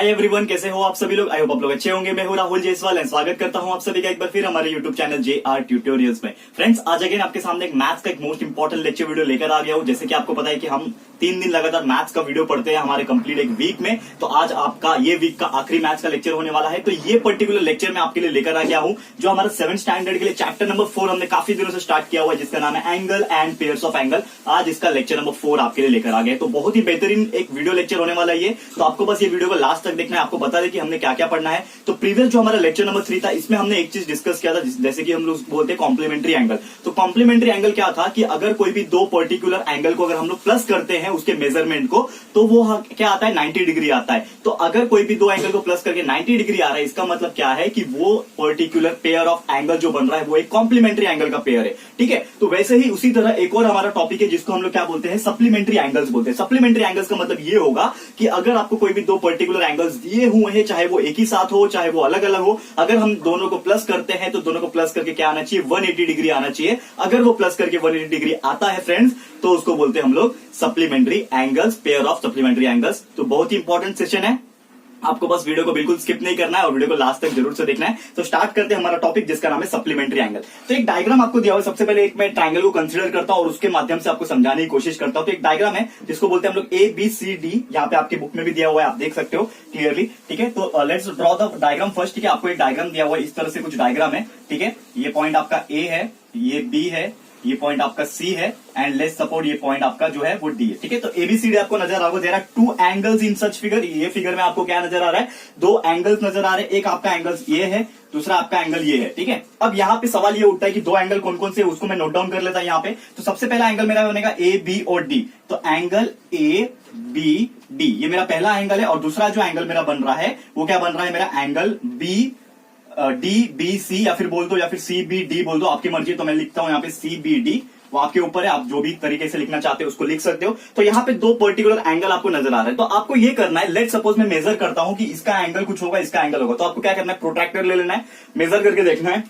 Hi everyone, कैसे हो आप सभी लोग। आई होप आप लोग अच्छे होंगे। मैं हूं राहुल जायसवाल एंड स्वागत करता हूं आप सभी का एक बार फिर हमारे यूट्यूब चैनल JR ट्यूटोरियल्स में। फ्रेंड्स, आज अगेन आपके सामने एक मैथ्स का एक मोस्ट इंपॉर्टेंट लेक्चर वीडियो लेकर आ गया हूं। जैसे कि आपको पता है कि हम 3 दिन लगातार मैथ्स का वीडियो पढ़ते हैं हमारे कंप्लीट एक वीक में। तो आज आपका ये वीक का आखिरी मैथ्स का लेक्चर होने वाला है। तो ये पर्टिकुलर लेक्चर मैं आपके लिए लेकर आ गया हूं जो हमारा 7th स्टैंडर्ड के लिए चैप्टर नंबर 4 हमने काफी दिनों से स्टार्ट किया हुआ है, जिसका नाम है angle and pairs of angle. आज इसका लेक्चर नंबर 4 आपके लिए लेकर आ गए। तो बहुत ही बेहतरीन एक वीडियो लेक्चर होने वाला है ये। तो आपको बस ये वीडियो को लास्ट तक देखना है। आपको बता दें कि हमने क्या क्या पढ़ना है। तो प्रीवियस जो हमारा लेक्चर नंबर 3 था, इसमें हमने एक चीज डिस्कस किया था, जैसे कि हम लोग बोलते हैं कॉम्प्लीमेंट्री एंगल। तो कॉम्प्लीमेंट्री एंगल क्या था कि अगर कोई भी दो पर्टिकुलर एंगल को अगर हम लोग प्लस करते हैं उसके मेजरमेंट को, तो वो क्या आता है, 90 डिग्री आता है। तो अगर कोई भी दो एंगल को प्लस करके 90 डिग्री आ रहा है, इसका मतलब क्या है कि वो पर्टिकुलर पेयर ऑफ एंगल जो बन रहा है वो एक कॉम्प्लीमेंट्री एंगल का पेयर है। ठीक है। तो वैसे ही उसी तरह एक और हमारा टॉपिक है जिसको हम लोग क्या बोलते हैं, सप्लीमेंट्री एंगल्स बोलते हैं। सप्लीमेंट्री एंगल्स का मतलब ये होगा कि अगर आपको कोई भी दो पर्टिकुलर एंगल्स दिए हुए हैं, चाहे वो एक ही साथ हो चाहे वो अलग अलग हो, अगर हम दोनों को प्लस करते हैं तो दोनों को प्लस करके क्या आना चाहिए, 180 डिग्री आना चाहिए। अगर वो प्लस करके 180 डिग्री आता है फ्रेंड्स, तो उसको बोलते हैं हम लोग supplementary angles, pair of supplementary angles. तो बहुत ही इंपॉर्टेंट सेशन है, आपको बस वीडियो को बिल्कुल स्किप नहीं करना है और वीडियो को लास्ट तक जरूर से देखना है। तो स्टार्ट करते हैं हमारा टॉपिक जिसका नाम है सप्लीमेंट्री एंगल। तो एक डायग्राम आपको दिया हुआ है। सबसे पहले एक मैं ट्रायंगल को कंसीडर करता हूं और उसके माध्यम से आपको समझाने की कोशिश करता हूं। तो एक डायग्राम है जिसको बोलते हैं हम लोग ABCD, यहाँ पे आपके बुक में भी दिया हुआ है, आप देख सकते हो क्लियरली। ठीक है। तो let's draw the diagram first. ठीक है। आपको एक डायग्राम दिया हुआ है, इस तरह से कुछ डायग्राम है। ठीक है। ये पॉइंट आपका A है, ये B है, ये पॉइंट आपका C है एंड लेट्स सपोर्ट ये पॉइंट आपका जो है वो D है। ठीक है। तो ABCD आपको नजर आ रहा होगा। There are 2 angles in such figure. ये फिगर में आपको क्या नजर आ रहा है, 2 एंगल्स नजर आ रहे हैं। एक आपका एंगल ये है, दूसरा आपका एंगल ये है। ठीक है। अब यहाँ पे सवाल ये उठता है कि दो एंगल कौन कौन से, उसको मैं नोट डाउन कर लेता हूं यहाँ पे। तो सबसे पहला एंगल मेरा बनेगा AB और D। तो एंगल ABD ये मेरा पहला एंगल है और दूसरा जो एंगल मेरा बन रहा है वो क्या बन रहा है, मेरा एंगल DBC या फिर बोल दो या फिर CBD बोल दो, आपकी मर्जी। तो मैं लिखता हूं यहाँ पे CBD, वो आपके ऊपर है, आप जो भी तरीके से लिखना चाहते हो उसको लिख सकते हो। तो यहाँ पे दो पर्टिकुलर एंगल आपको नजर आ रहा है। तो आपको ये करना है, लेट सपोज मैं मेजर करता हूं कि इसका एंगल कुछ होगा, इसका एंगल होगा। तो आपको क्या करना है, प्रोट्रैक्टर ले लेना है, मेजर करके देखना है।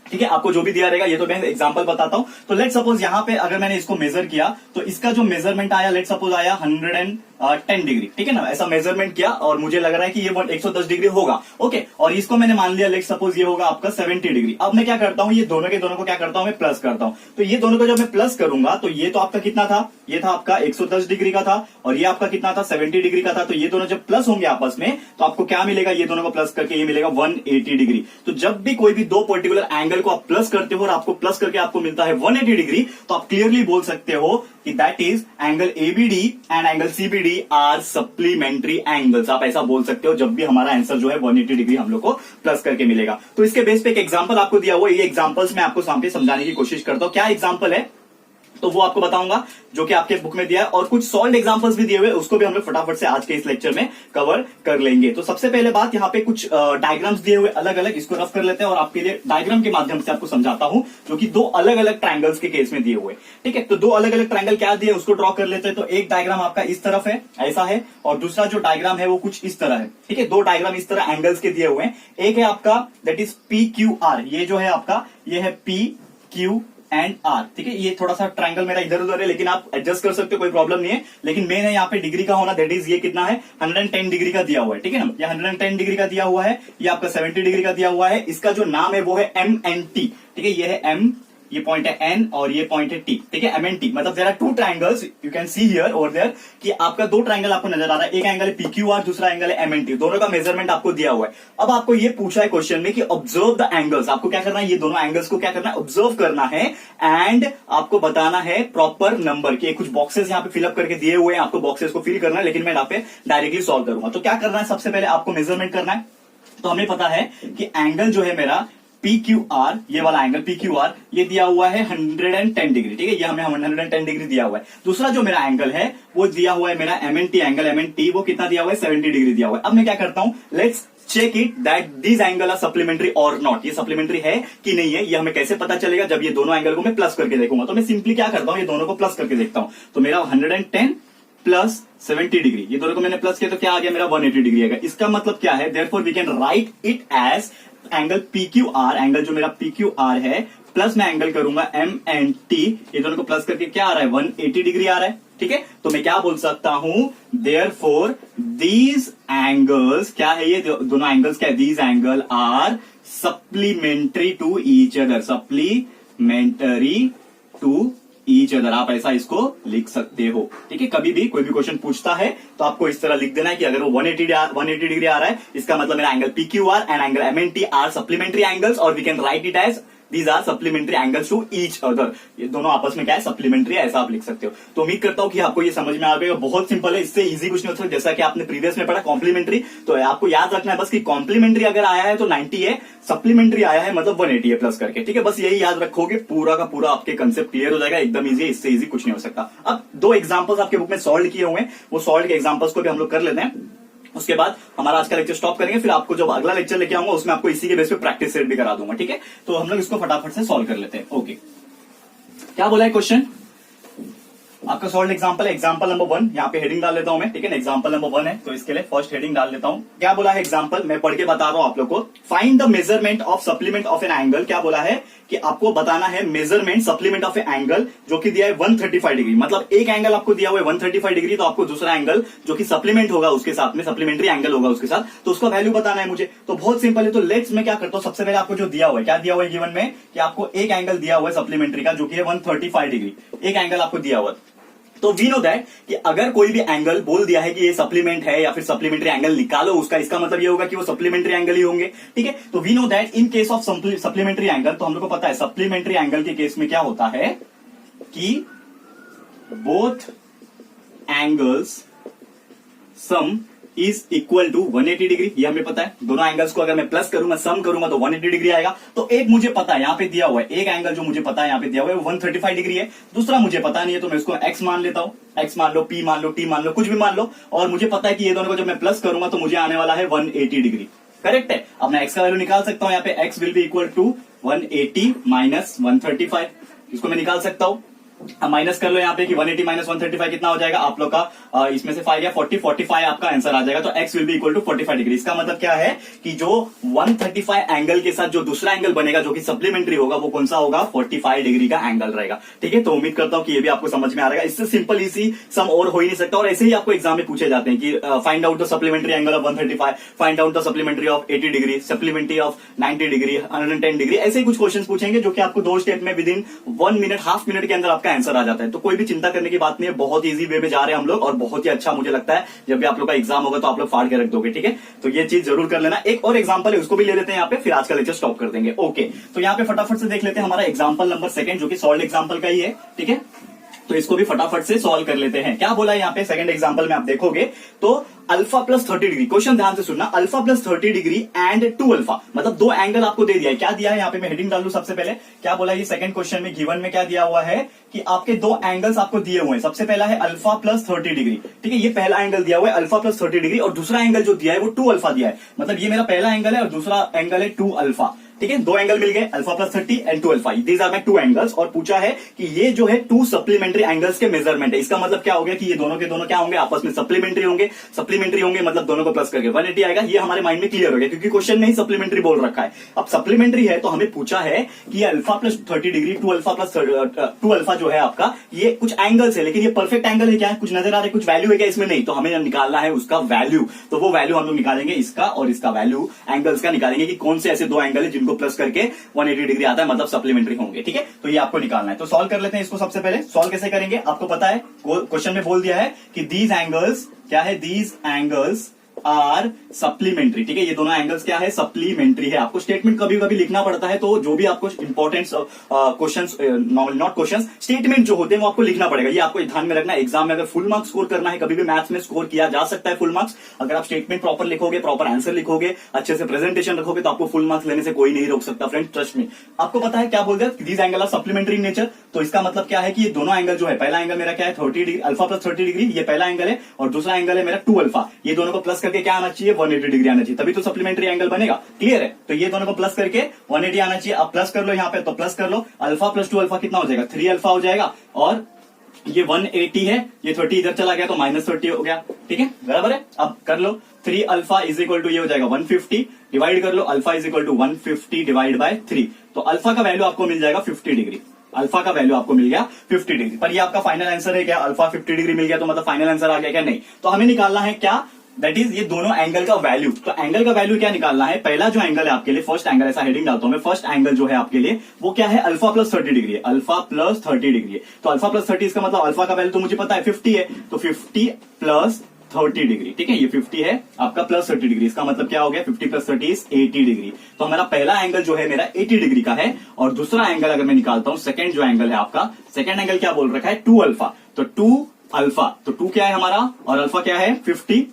ठीक है। आपको जो भी दिया रहेगा, ये तो मैं एग्जांपल बताता हूं। तो लेट सपोज यहाँ पे अगर मैंने इसको मेजर किया तो इसका जो मेजरमेंट आया, लेट सपोज आया 110 डिग्री। ठीक है ना। ऐसा मेजरमेंट किया और मुझे लग रहा है कि ये 110 डिग्री होगा। ओके। और इसको मैंने मान लिया, लेट सपोज ये होगा आपका 70 डिग्री। अब मैं क्या करता हूं, ये दोनों के दोनों को क्या करता हूं, मैं प्लस करता हूं। तो ये दोनों को जब मैं प्लस करूंगा तो ये तो आपका कितना था, ये था आपका 110 डिग्री का था और ये आपका कितना था, 70 डिग्री का था। तो ये दोनों जब प्लस होंगे आपस में तो आपको क्या मिलेगा, ये दोनों को प्लस करके ये मिलेगा 180 डिग्री। तो जब भी कोई भी दो पर्टिकुलर एंगल को आप प्लस करते हो और आपको प्लस करके आपको मिलता है 180 डिग्री, तो आप क्लियरली बोल सकते हो कि that is angle ABD and angle CBD are supplementary angles. आप ऐसा बोल सकते हो जब भी हमारा आंसर जो है 180 डिग्री हम लोग को प्लस करके मिलेगा। तो इसके बेस पे एक एग्जांपल आपको दिया हुआ है। ये एग्जांपल्स मैं आपको सामने समझाने की कोशिश करता हूं। क्या एग्जांपल है तो वो आपको बताऊंगा जो कि आपके बुक में दिया है, और कुछ सॉल्व एग्जांपल्स भी दिए हुए, उसको भी हम लोग फटाफट से आज के इस लेक्चर में कवर कर लेंगे। तो सबसे पहले बात, यहाँ पे कुछ डायग्राम्स दिए हुए अलग अलग, इसको रफ कर लेते हैं और आपके लिए डायग्राम के माध्यम से आपको समझाता हूं, जो कि दो अलग अलग ट्रायंगल्स के केस में दिए हुए। ठीक है। तो दो अलग अलग ट्रायंगल क्या दिए उसको ड्रॉ कर लेते हैं। तो एक डायग्राम आपका इस तरफ है, ऐसा है, और दूसरा जो डायग्राम है वो कुछ इस तरह है। ठीक है। दो डायग्राम इस तरह एंगल्स के दिए हुए हैं। एक है आपका दैट इज PQR, ये जो है आपका ये है PQ एंड R। ठीक है। ये थोड़ा सा ट्रायंगल मेरा इधर उधर है, लेकिन आप एडजस्ट कर सकते हो, कोई प्रॉब्लम नहीं है। लेकिन मेन है यहाँ पे डिग्री का होना, दैट इज ये कितना है, 110 डिग्री का दिया हुआ है। ठीक है ना। ये 110 डिग्री का दिया हुआ है, ये आपका 70 डिग्री का दिया हुआ है। इसका जो नाम है वो है MNT। ठीक है। ये है M, ये पॉइंट है N और ये पॉइंट है T। ठीक है। MNT मतलब there are 2 triangles, you can see here over there, कि आपका दो ट्रायंगल आपको नजर आ रहा है। एक एंगल है PQR, दूसरा एंगल है MNT। दोनों का मेजरमेंट आपको दिया हुआ है। अब आपको ये पूछा है क्वेश्चन में कि ऑब्जर्व द एंगल्स। आपको क्या करना है, ये दोनों एंगल्स को क्या करना है, ऑब्जर्व करना है एंड आपको बताना है प्रॉपर नंबर के। कुछ बॉक्सेस यहाँ पे फिलअप करके दिए हुए हैं, आपको बॉक्सेस को फिल करना है, लेकिन मैं यहाँ पे डायरेक्टली सॉल्व करूंगा। तो क्या करना है, सबसे पहले आपको मेजरमेंट करना है। तो हमें पता है कि एंगल जो है मेरा PQR, ये वाला एंगल PQR, ये दिया हुआ है 110 डिग्री। ठीक है। ये हमें 110 डिग्री दिया हुआ है। दूसरा जो मेरा एंगल है वो दिया हुआ है मेरा MNT एंगल, MNT वो कितना दिया हुआ है, 70 डिग्री दिया हुआ है। अब मैं क्या करता हूं, let's check it that this angle are supplementary और नॉट। ये सप्लीमेंट्री है कि नहीं है, ये हमें कैसे पता चलेगा, जब ये दोनों एंगल को मैं प्लस करके देखूंगा। तो मैं सिंपली क्या करता हूं, ये दोनों को प्लस करके देखता हूं। तो मेरा 110 प्लस 70 डिग्री, ये दोनों को मैंने प्लस किया तो क्या आ गया, मेरा 180 डिग्री आएगा। इसका मतलब क्या है, therefore we can write it as angle PQR, angle जो मेरा PQR है प्लस मैं एंगल करूंगा MNT, ये दोनों को प्लस करके क्या आ रहा है 180 डिग्री आ रहा है। ठीक है, तो मैं क्या बोल सकता हूं, देयरफॉर दीज एंगल्स, क्या है ये दोनों एंगल्स, क्या है, these angle are supplementary to each other, supplementary to each other, आप ऐसा इसको लिख सकते हो। ठीक है, कभी भी कोई भी क्वेश्चन पूछता है तो आपको इस तरह लिख देना है कि अगर वो 180 डिग्री आ रहा है, इसका मतलब मेरा angle PQR and angle MNT are supplementary angles, और we can write it as these are supplementary angles to each other. ये दोनों आपस में क्या है, सप्लीमेंट्री है, ऐसा आप लिख सकते हो। तो उम्मीद करता हूं कि आपको ये समझ में आ गया। बहुत सिंपल है, इससे इजी कुछ नहीं हो सकता। जैसा कि आपने प्रीवियस में पढ़ा कॉम्प्लीमेंट्री, तो आपको याद रखना है बस कि कॉम्प्लीमेंट्री अगर आया है तो 90 है, सप्लीमेंट्री आया है मतलब 180 है प्लस करके। ठीक है, बस यही याद रखोगे, पूरा का पूरा आपके कंसेप्ट क्लियर हो जाएगा, एकदम इजी है, इससे इजी कुछ नहीं हो सकता। अब 2 एग्जांपल्स आपके बुक में सॉल्व किए हुए हैं, वो सॉल्व के एग्जांपल्स को भी हम लोग कर लेते हैं। उसके बाद हमारा आज का लेक्चर स्टॉप करेंगे, फिर आपको जब अगला लेक्चर लेके आऊंगा उसमें आपको इसी के बेस पे प्रैक्टिस सेट भी करा दूंगा। ठीक है, तो हम लोग इसको फटाफट से सॉल्व कर लेते हैं। ओके, क्या बोला है क्वेश्चन, आपका सॉल्व एग्जांपल है, एग्जांपल नंबर 1, यहाँ पे हेडिंग डाल लेता हूं मैं। ठीक है, एग्जांपल नंबर 1 है तो इसके लिए फर्स्ट हेडिंग डाल लेता हूं। क्या बोला है एग्जांपल, मैं पढ़ के बता रहा हूं आप लोग को। Find the measurement of supplement of an angle, क्या बोला है कि आपको बताना है measurement supplement of A angle जो कि दिया है 135 डिग्री, मतलब एक एंगल आपको दिया हुआ है 135 डिग्री, तो आपको दूसरा एंगल जो कि सप्लीमेंट होगा उसके साथ में, सप्लीमेंट्री एंगल होगा उसके साथ, तो उसका वैल्यू बताना है मुझे। तो बहुत सिंपल है, तो लेट्स मैं क्या करता हूं, सबसे पहले आपको जो दिया हुआ है, क्या दिया हुआ है गिवन में, कि आपको एक एंगल दिया हुआ है सप्लीमेंट्री का जो कि है 135 डिग्री, एक एंगल आपको दिया हुआ है। तो वी नो दैट कि अगर कोई भी एंगल बोल दिया है कि ये सप्लीमेंट है या फिर सप्लीमेंट्री एंगल निकालो उसका, इसका मतलब ये होगा कि वो सप्लीमेंट्री एंगल ही होंगे। ठीक है, तो we know that in case of supplementary angle, तो हम लोग को पता है सप्लीमेंट्री एंगल के केस में क्या होता है कि both angles sum is equal to 180 degree, ये हमें पता है। दोनों एंगल्स को अगर मैं प्लस करूंगा, सम करूंगा तो 180 डिग्री आएगा। तो एक मुझे पता है, यहां पे दिया हुआ है एक एंगल जो मुझे पता है, यहां पे दिया हुआ है 135 डिग्री है, दूसरा मुझे पता नहीं है, तो मैं उसको x मान लेता हूं। x मान लो, p मान लो, t मान लो, कुछ भी मान लो, और मुझे पता है कि ये दोनों को जब मैं प्लस करूंगा तो मुझे आने वाला है 180 डिग्री। करेक्ट है, अब मैं x का वैल्यू निकाल सकता हूं, यहाँ पे x will be equal to 180 minus 135, इसको मैं निकाल सकता हूं। माइनस कर लो यहाँ पे कि 180 माइनस 135 कितना हो जाएगा आप लोग का, इसमें से 5 गया 45 आपका आंसर आ जाएगा। तो x will be equal to 45 degree. इसका मतलब क्या है कि जो 135 एंगल के साथ जो दूसरा एंगल बनेगा जो कि सप्लीमेंट्री होगा, वो कौन सा होगा, 45 डिग्री का एंगल रहेगा। ठीक है, तो उम्मीद करता हूं कि ये भी आपको समझ में आ रहेगा। इससे सिंपल इसी सम और हो ही नहीं सकता, और ऐसे ही आपको एग्जाम में पूछे जाते हैं कि find out the supplementary angle of 135, find out the supplementary of 80 degree, supplementary of 90 degree, 110 degree, ऐसे ही कुछ क्वेश्चन पूछेंगे जो कि आपको 2 स्टेप में with in 1 minute, half minute के अंदर आपका आंसर आ जाता है। तो कोई भी चिंता करने की बात नहीं है, बहुत इजी वे में जा रहे हैं हम लोग, और बहुत ही अच्छा मुझे लगता है जब भी आप लोग का एग्जाम होगा तो आप लोग फाड़ के रख दोगे। ठीक है, तो ये चीज जरूर कर लेना। एक और एग्जांपल है, उसको भी ले लेते हैं यहाँ पे, फिर आज का लेक्चर स्टॉप कर देंगे। ओके, तो यहाँ पे फटाफट से देख लेते हैं हमारा एग्जांपल नंबर 2 जो कि सॉल्व एग्जांपल का ही है। ठीक है, तो इसको भी फटाफट से सॉल्व कर लेते हैं। क्या बोला है यहाँ पे सेकंड एग्जांपल में आप देखोगे तो अल्फा प्लस 30 डिग्री, क्वेश्चन ध्यान से सुनना, alpha plus 30 degree and 2 alpha, मतलब 2 एंगल आपको दे दिया है। क्या दिया है यहाँ पे, मैं हेडिंग डाल लूं सबसे पहले। क्या बोला ये सेकंड क्वेश्चन में गिवन में क्या दिया हुआ है कि आपके 2 एंगल्स आपको दिए हुए हैं। सबसे पहला है अल्फा प्लस 30 डिग्री। ठीक है, ये पहला एंगल दिया हुआ है अल्फा प्लस 30 डिग्री, और दूसरा एंगल जो दिया है वो 2 अल्फा दिया है। मतलब ये मेरा पहला एंगल है और दूसरा एंगल है 2 अल्फा। ठीक है, 2 एंगल मिल गए, alpha plus 30 and 2 alpha, these are my 2 angles. और पूछा है कि ये जो है 2 सप्लीमेंट्री एंगल्स के मेजरमेंट है। इसका मतलब क्या हो गया कि ये दोनों के दोनों क्या होंगे, आपस में सप्लीमेंट्री होंगे। सप्लीमेंट्री होंगे मतलब दोनों को प्लस करके 180 आएगा। ये हमारे माइंड में क्लियर हो गया क्योंकि क्वेश्चन में ही सप्लीमेंट्री बोल रखा है। अब सप्लीमेंट्री है तो हमें पूछा है कि alpha plus 30 degree, 2 alpha plus 2 alpha जो है आपका, ये कुछ एंगल्स है, लेकिन ये परफेक्ट एंगल है क्या, कुछ नजर आ रहा है, कुछ वैल्यू है क्या इसमें, नहीं। तो हमें निकालना है उसका वैल्यू। तो वो वैल्यू हम लोग निकालेंगे, इसका और इसका वैल्यू एंगल्स का निकालेंगे कि कौन से ऐसे 2 एंगल है जिनको प्लस करके 180 डिग्री आता है, मतलब सप्लीमेंट्री होंगे। ठीक है, तो ये आपको निकालना है। तो सॉल्व कर लेते हैं इसको। सबसे पहले सॉल्व कैसे करेंगे, आपको पता है क्वेश्चन में बोल दिया है कि दीज एंगल्स क्या है, दीज एंगल्स आर सप्लीमेंट्री। ठीक है, ये दोनों एंगल्स क्या है, सप्लीमेंट्री है। आपको स्टेटमेंट कभी कभी लिखना पड़ता है, तो जो भी आपको important questions, not questions, statement जो होते हैं वो आपको लिखना पड़ेगा। ये आपको ध्यान में रखना है। एग्जाम में अगर फुल मार्क्स स्कोर करना है, कभी भी मैथ्स में स्कोर किया जा सकता है फुल मार्क्स, अगर आप स्टेटमेंट प्रॉपर लिखोगे, प्रॉपर आंसर लिखोगे, अच्छे से प्रेजेंटेशन रखोगे, तो आपको फुल मार्क्स लेने से कोई नहीं रोक सकता फ्रेंड, ट्रस्ट मी। आपको पता है क्या बोल दिया, these angle are supplementary in nature. तो इसका मतलब क्या है कि ये दोनों एंगल जो है, पहला एंगल मेरा क्या है 30 डिग्री, अल्फा प्लस 30 डिग्री, ये पहला एंगल है, और दूसरा एंगल है मेरा 2 अल्फा। ये दोनों को प्लस करके क्या आना चाहिए, 180 डिग्री आना चाहिए, तभी तो सप्लीमेंट्री एंगल बनेगा। क्लियर है, तो ये दोनों को प्लस करके 180 आना चाहिए। अब प्लस कर लो यहाँ पे, तो प्लस कर लो, अल्फा प्लस 2 अल्फा कितना हो जाएगा, 3 अल्फा हो जाएगा, और ये 180 है, ये 30 इधर चला गया तो माइनस 30 हो गया। ठीक है, बराबर है। अब कर लो, 3 अल्फा इज इक्वल टू ये हो जाएगा 150, डिवाइड कर लो, alpha is equal to 150 divide by 3, तो अल्फा का वैल्यू आपको मिल जाएगा 50 डिग्री। अल्फा का वैल्यू आपको मिल गया 50 डिग्री। पर ये आपका फाइनल आंसर है क्या? अल्फा 50 डिग्री मिल गया तो मतलब फाइनल आंसर आ गया क्या? नहीं। तो हमें निकालना है क्या? दैट इज ये दोनों एंगल का वैल्यू। तो एंगल का वैल्यू क्या निकालना है? पहला जो एंगल है आपके लिए, फर्स्ट एंगल, ऐसा हेडिंग डालता हूं मैं, फर्स्ट एंगल जो है आपके लिए वो क्या है? अल्फा प्लस 30 डिग्री है। अल्फा प्लस 30 डिग्री है। तो अल्फा प्लस 30 इसका मतलब अल्फा का वैल्यू तो मुझे पता है 50 है, तो 50 प्लस 30 डिग्री, ठीक है, ये 50 है आपका प्लस 30 डिग्री, इसका मतलब क्या हो गया? 50 प्लस 30 इज 80 डिग्री। तो हमारा पहला एंगल जो है मेरा 80 डिग्री का है। और दूसरा एंगल अगर मैं निकालता हूं, सेकंड जो एंगल है आपका, सेकंड एंगल क्या बोल रखा है? 2 अल्फा। तो 2 अल्फा, तो 2 क्या है हमारा और अल्फा क्या है? 50,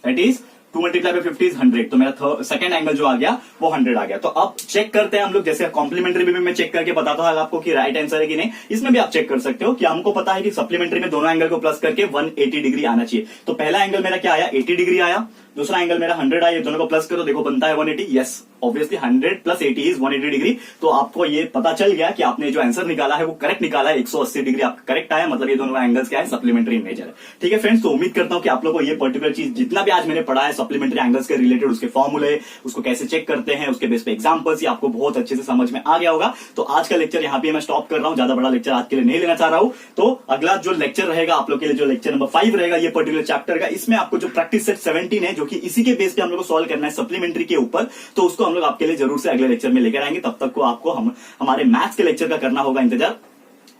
that is 2 multiply by 50 is 100। तो मेरा सेकंड एंगल जो आ गया वो 100 आ गया। तो अब चेक करते हैं हम लोग, जैसे कॉम्प्लीमेंट्री में भी मैं चेक करके बताता हूं आपको कि राइट आंसर है कि नहीं, इसमें भी आप चेक कर सकते हो कि हमको पता है कि सप्लीमेंट्री में दोनों एंगल को प्लस करके 180 डिग्री आना चाहिए। तो पहला एंगल मेरा क्या आया? 80 डिग्री आया, दूसरा एंगल मेरा 100 आया, दोनों को प्लस करो, देखो बनता है 180। Yes, obviously 100 plus 80 is 180 degree. तो आपको ये पता चल गया कि आपने जो आंसर निकाला है वो करेक्ट निकाला है, 180 डिग्री आपका करेक्ट आया, मतलब ये दोनों एंगल्स क्या है? सप्लीमेंट्री मेजर है। ठीक है फ्रेंड्स, तो उम्मीद करता हूं कि आप लोगों को ये पर्टिकुलर चीज जितना भी आज मैंने पढ़ा है सप्लीमेंट्री एंगल्स के रिलेटेड, उसके फॉर्मूले, उसको कैसे चेक करते हैं, उसके बेस पे एग्जांपल्स, ये आपको बहुत अच्छे से समझ में आ गया होगा। तो आज का लेक्चर यहाँ पे मैं स्टॉप कर रहा हूं, ज्यादा बड़ा लेक्चर आज के लिए नहीं लेना चाह रहा हूं। तो अगला जो लेक्चर रहेगा आप लोग के लिए, जो लेक्चर नंबर 5 रहेगा ये पर्टिकुलर चैप्टर का, इसमें आपको जो प्रैक्टिस सेट 17 है, जो कि इसी के बेस पे हम लोग को सॉल्व करना है सप्लीमेंट्री के ऊपर, तो उसको हम लोग आपके लिए जरूर से अगले लेक्चर में लेकर आएंगे। तब तक को आपको हमारे मैथ्स के लेक्चर का करना होगा इंतजार।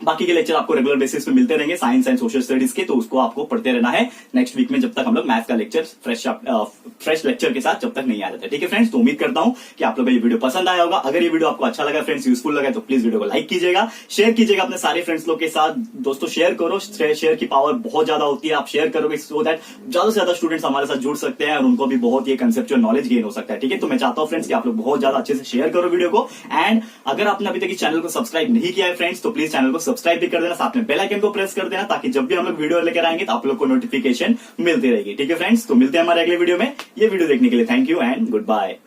बाकी के लेक्चर आपको रेगुलर बेसिस पे मिलते रहेंगे, साइंस एंड सोशल स्टडीज के, तो उसको आपको पढ़ते रहना है नेक्स्ट वीक में, जब तक हम लोग मैथ्स का लेक्चर फ्रेश लेक्चर के साथ जब तक नहीं आ जाते। ठीक है फ्रेंड्स, तो उम्मीद करता हूं कि आप लोगों को ये वीडियो पसंद आया होगा। अगर ये वीडियो आपको अच्छा लगा फ्रेंड्स, यूजफुल लगा, तो प्लीज वीडियो को लाइक कीजिएगा, शेयर कीजिएगा अपने सारे फ्रेंड्स लोग के साथ। दोस्तों शेयर करो, शेयर की पावर बहुत ज्यादा होती है, आप शेयर करोगे सो दैट ज्यादा से ज्यादा स्टूडेंट्स हमारे साथ जुड़ सकते हैं और उनको भी बहुत ये कंसेप्चुअल नॉलेज गेन हो सकता है। ठीक है, तो मैं चाहता हूं फ्रेंड्स कि आप लोग बहुत ज्यादा अच्छे से शेयर करो वीडियो को। एंड अगर आपने अभी तक इस चैनल को सब्सक्राइब नहीं किया है फ्रेंड्स, तो प्लीज चैनल को सब्सक्राइब भी कर देना, साथ में बेल आइकन को प्रेस कर देना, ताकि जब भी हम लोग वीडियो लेकर आएंगे तो आप लोग को नोटिफिकेशन मिलती रहेगी। ठीक है फ्रेंड्स, तो मिलते हैं हमारे अगले वीडियो में। ये वीडियो देखने के लिए thank you and good bye.